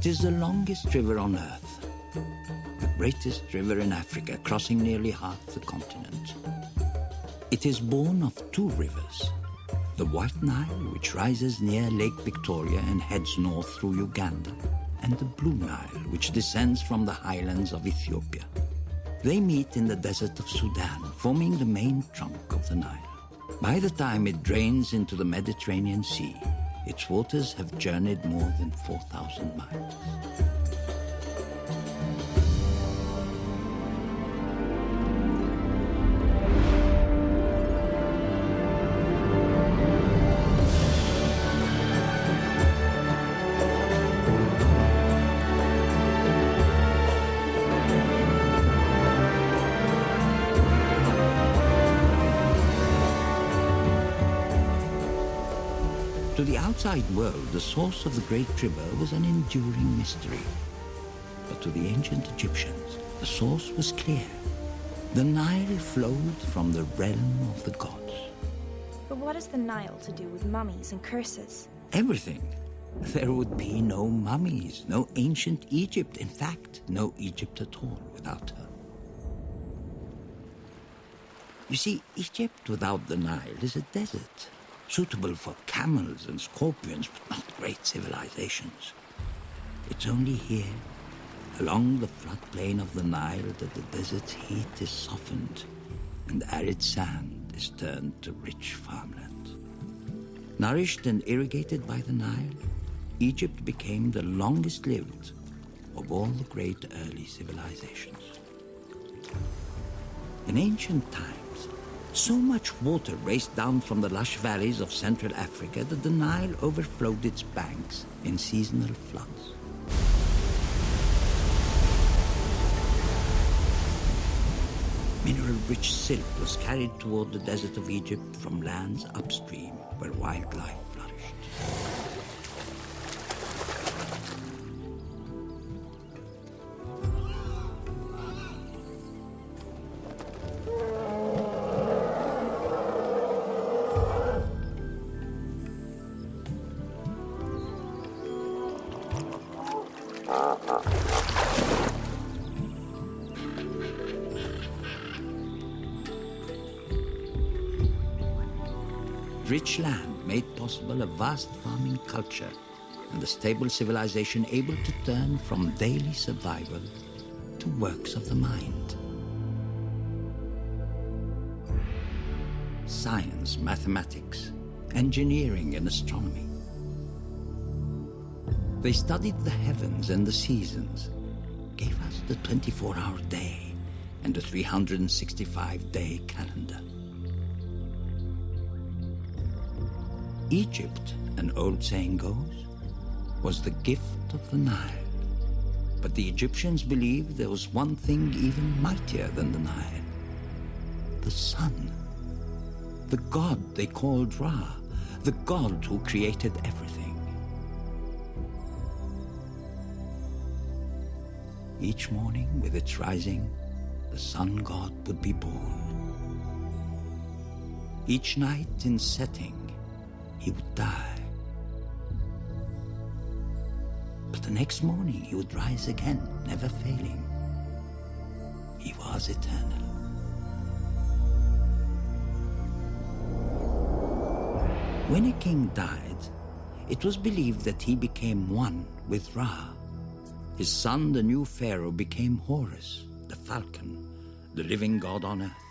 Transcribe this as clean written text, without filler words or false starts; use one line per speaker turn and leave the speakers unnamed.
It is the longest river on earth, the greatest river in Africa, crossing nearly half the continent. It is born of two rivers, the White Nile, which rises near Lake Victoria and heads north through Uganda, and the Blue Nile, which descends from the highlands of Ethiopia. They meet in the desert of Sudan, forming the main trunk of the Nile. By the time it drains into the Mediterranean Sea, its waters have journeyed more than 4,000 miles. To the outside world, the source of the great river was an enduring mystery. But to the ancient Egyptians, the source was clear. The Nile flowed from the realm of the gods.
But what has the Nile to do with mummies and curses?
Everything. There would be no mummies, no ancient Egypt. In fact, no Egypt at all without her. You see, Egypt without the Nile is a desert, suitable for camels and scorpions, but not great civilizations. It's only here, along the floodplain of the Nile, that the desert's heat is softened and arid sand is turned to rich farmland. Nourished and irrigated by the Nile, Egypt became the longest lived of all the great early civilizations. In ancient times, so much water raced down from the lush valleys of Central Africa that the Nile overflowed its banks in seasonal floods. Mineral-rich silk was carried toward the desert of Egypt from lands upstream where wildlife flourished. Rich land made possible a vast farming culture and a stable civilization able to turn from daily survival to works of the mind. Science, mathematics, engineering, and astronomy. They studied the heavens and the seasons, gave us the 24-hour day and the 365-day calendar. Egypt, an old saying goes, was the gift of the Nile. But the Egyptians believed there was one thing even mightier than the Nile: the sun. The god they called Ra, the god who created everything. Each morning, with its rising, the sun god would be born. Each night, in setting, he would die. But the next morning he would rise again, never failing. He was eternal. When a king died, it was believed that he became one with Ra. His son, the new pharaoh, became Horus, the falcon, the living god on earth.